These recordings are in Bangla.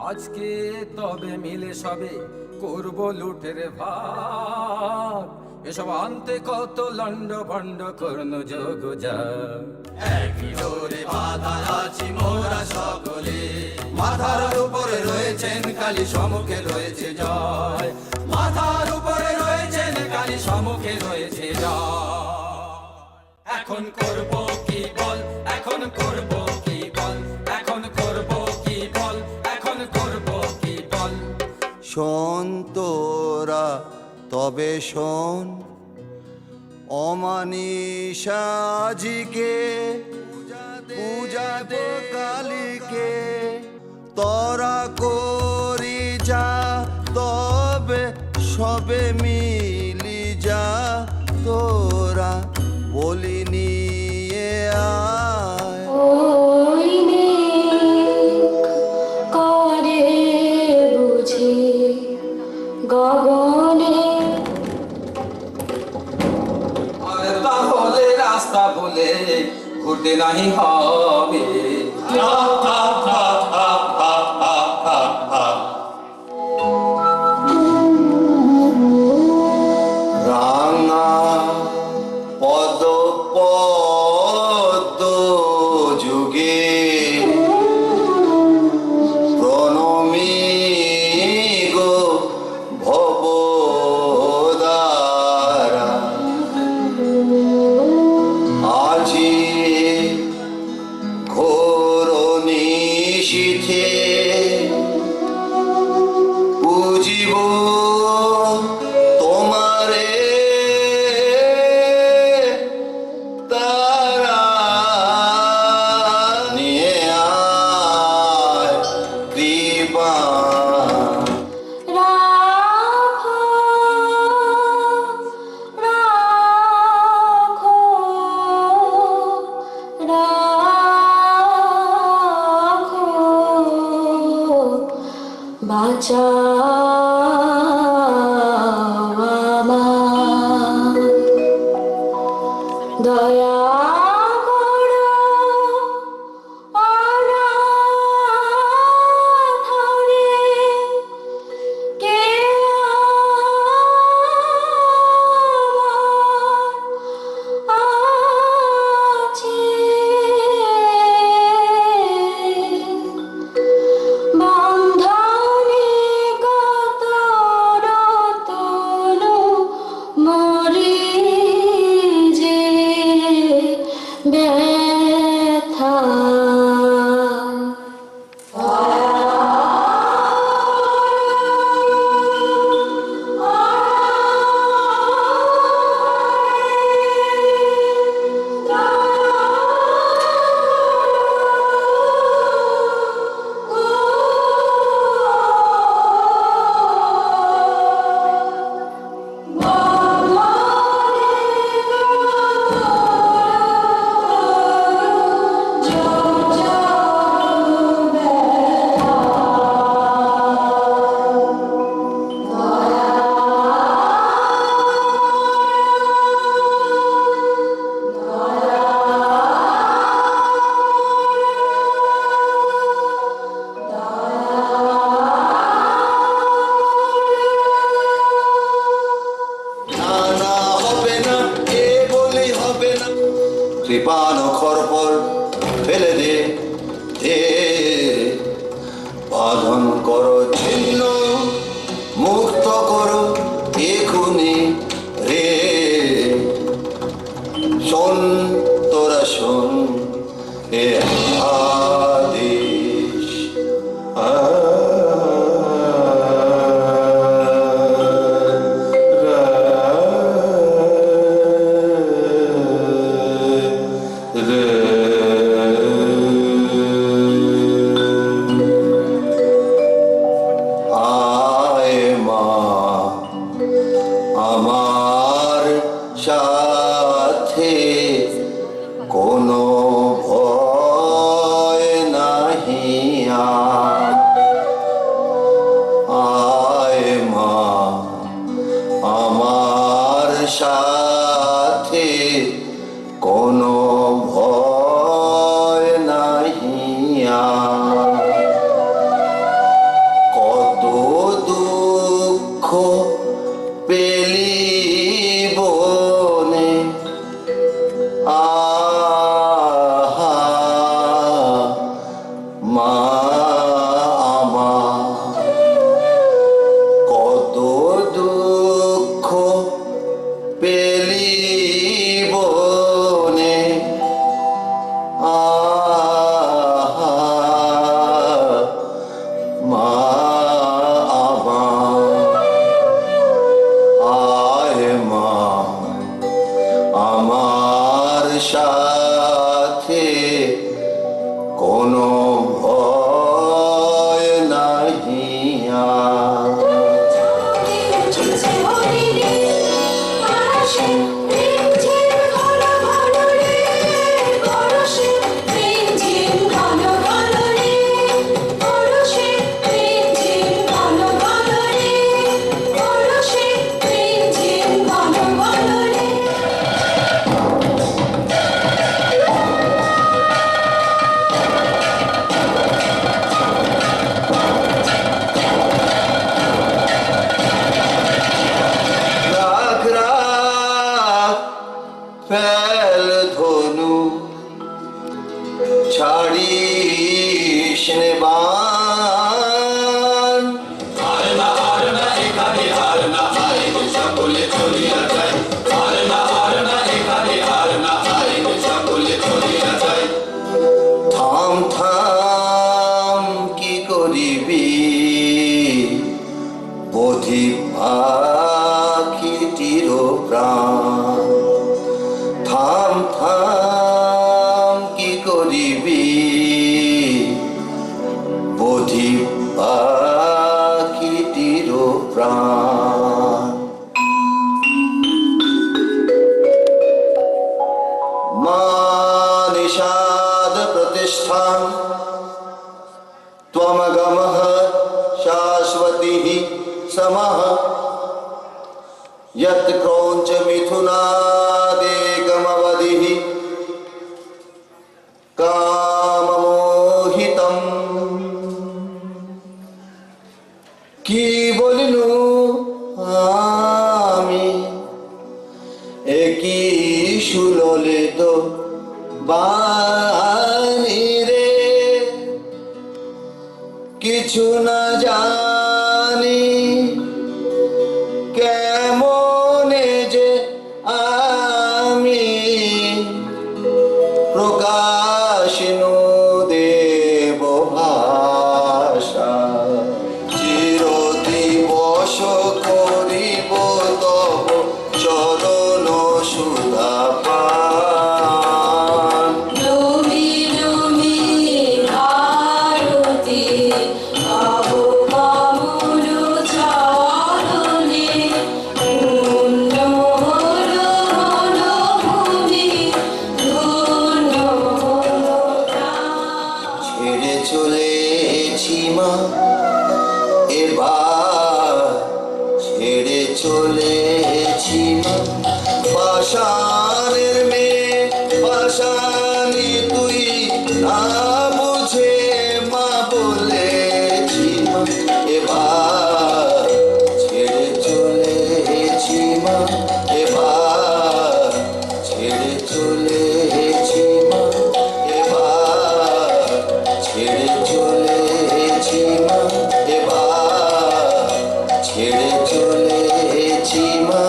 আজকে তবে মিলে সবে করব লুটের ভাগ, এসব আনতে কত লন্ড ভন্ড করন যোগ যা। একই জোরে বাধা আছি মোরা সকলে, মাথার উপরে রয়েছেন কালী, সম্মুখে রয়েছে জয়। মাথার উপরে রয়েছেন কালী, সম্মুখে রয়েছে জয়। এখন করব কি বল, এখন করব কি বল, এখন করব কি বল, এখন করব কি বল। শোন তোরা তবে শোন, অমানিসাজিকে পূজা দে কালীকে, তোরা করি যা তবে সবে মিলি যা, তোরা বলি নিয়ে আয়। ওই করে বুঝি গগনে, তাহলে রাস্তা বলে ঘুরতে নাহি হবে। রাঙা পদ পদ যুগে প্রণমী গো ভবদারা, আজি ঘোর নিশীথে বুঝিব তোমারে তারা নিয়ে আয় কৃপা। রাখো রাখো রাখো বাঁচাও আমায়, দয়া করো অনাথ রে, কে আছে বন্ধনে কাতরতল মরি যে ব্যথা। কৃপান খরপর ফেলে দে দে, বাঁধন কর ছিন্ন আদেশ আয় মা আমার সাথে কোনো ভয় নাহি আর। আয় মা আমার সাথে কোনো ভয় নাহি আর। কত দুঃখ পেলি বনে আহা মা আমার। কত দুঃখ পেলি বনে আহা মা আমার। আয় মা আমার সাথে কোনো ভয় নাহি আর। রাখ রাখ ফেল ধনু ছাড়িস নে বাণ। থাম থাম কি করিবি বোধি পাখিটির প্রাণ। থাম থাম কি করিবি বোধি পাখিটির প্রাণ। মা নিষাদ প্রতিষ্ঠান ত্বমগমঃ শাশ্বতিঃ समः यत् क्रौञ्च मिथुनादेकमवधिः काममोहितम्। কি বলিনু আমি একই সুললিত বাণী রে, কিছু না জানি কেমনে যে আমি প্রকাশিনু দেব ভাষা। চিরদিবস করিব তব চরণ সুধা পান। লোমি লোমি আরতি গাবো কমল চরণে, পুণ্য হলো মনোভূমি, ধন্য হলো প্রাণ। ছেড়ে চলেছি মা এবার, ছেড়ে চলেছি মা পাষাণের মেয়ে। পাষাণী তুই না বুঝে মা বলেছি মা এবার, ছেড়ে চলেছি মা এবার, ছেড়ে চলেছি মা এবার, ছেড়ে চলেছি মা এবার, ছেড়ে চলেছি মা।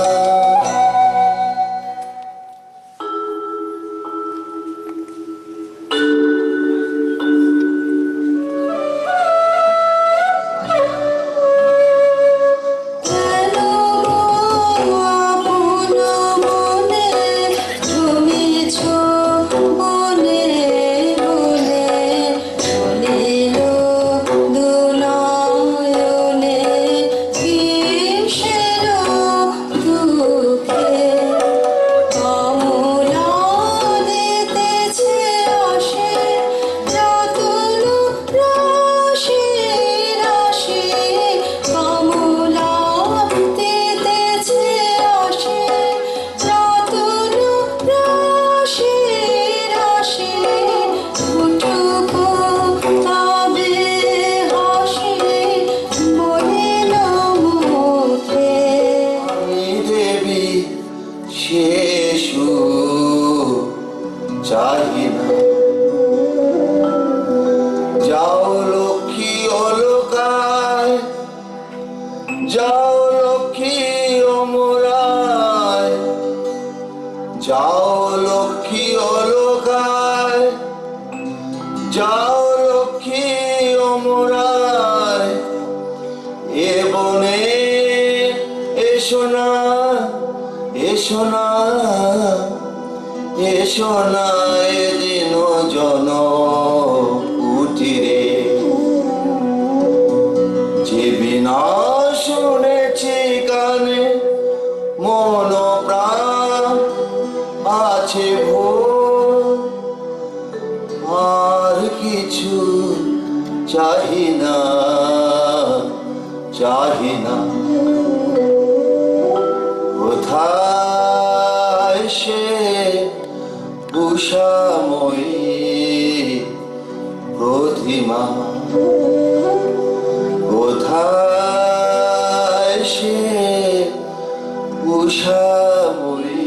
যাও লক্ষ্মী অমরায় এ বনে এসো না এসো না এসো না এদিন জন কুটিরে যে বিনা শুনেছি কানে মন প্রাণ আছে ভোর আর কিছু চাহি না চাহি না কোথায় সে উষাময়ী প্রতিমা কোথায় সে উষাময়ী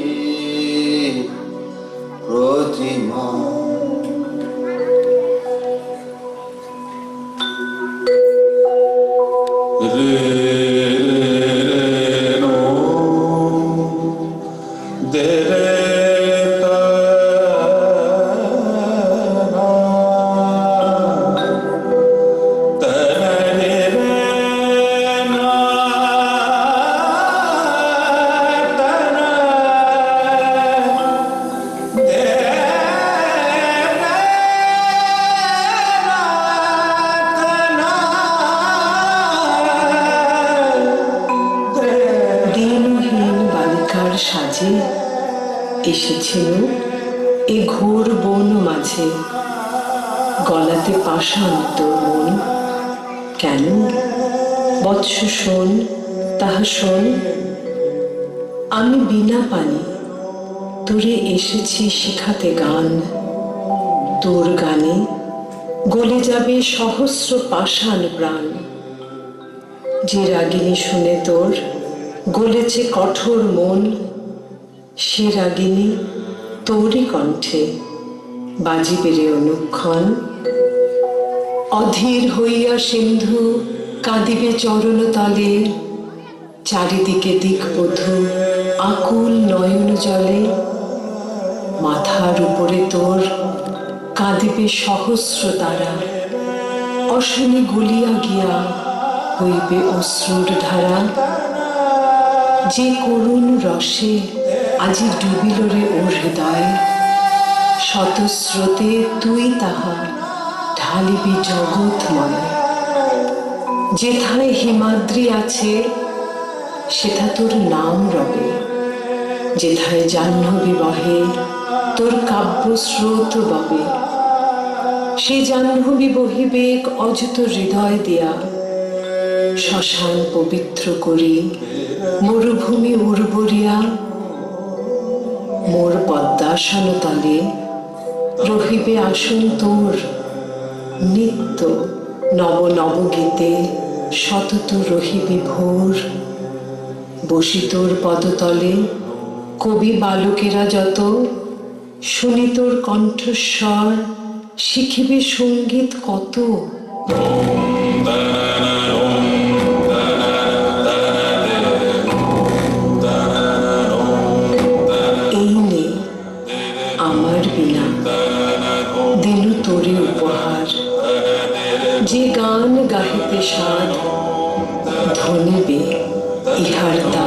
প্রতিমা সাজে এসেছিল এ ঘোর বন মাঝে, গলাতে পাষাণ তোর মন কেন? বৎস শোন, তাহা শোন, আমি বিনা পানি তোরে এসেছি শিখাতে গান। তোর গানে গলে যাবে সহস্র পাষাণ প্রাণ। যে রাগিনী শুনে তোর গলেছে কঠোর মন, সে রাগিনী তোরই কণ্ঠে বাজিবে রে অনুক্ষণ। অধীর হইয়া সিন্ধু কাঁদিবে চরণ তলে, চারিদিকে দিকবধূ আকুল নয়ন জলে। মাথার উপরে তোর কাঁদিবে সহস্র তারা, অশনি গলিয়া গিয়া হইবে অশ্রুর ধারা। যে করুণ রসে আজি ডুবিল রে ওর হৃদয়, শতস্রোতে তুই তাহা ঢালিবি জগৎময়। যেথায় হিমাদ্রি আছে সেথা তোর নাম রবে, যেথায় জাহ্নবী বহে তোর কাব্য স্রোত ববে। সে জাহ্নবী বহিবে অযুত হৃদয় দিয়া, শ্মশান পবিত্র করি মরুভূমি উর্বরিয়া। মোর পদ্মাসন তলে রহিবে আসন তোর, নিত্য নব নব গীতে সতত রহিবে ভোর। বসি তোর পদতলে কবি বালকেরা যত, শুনি তোর কণ্ঠস্বর শিখিবে সঙ্গীত কত। এই নে আমার বিনা দিলু তোরে উপহার, যে গান গাহিতে সাধ ধনিবে ইহার তা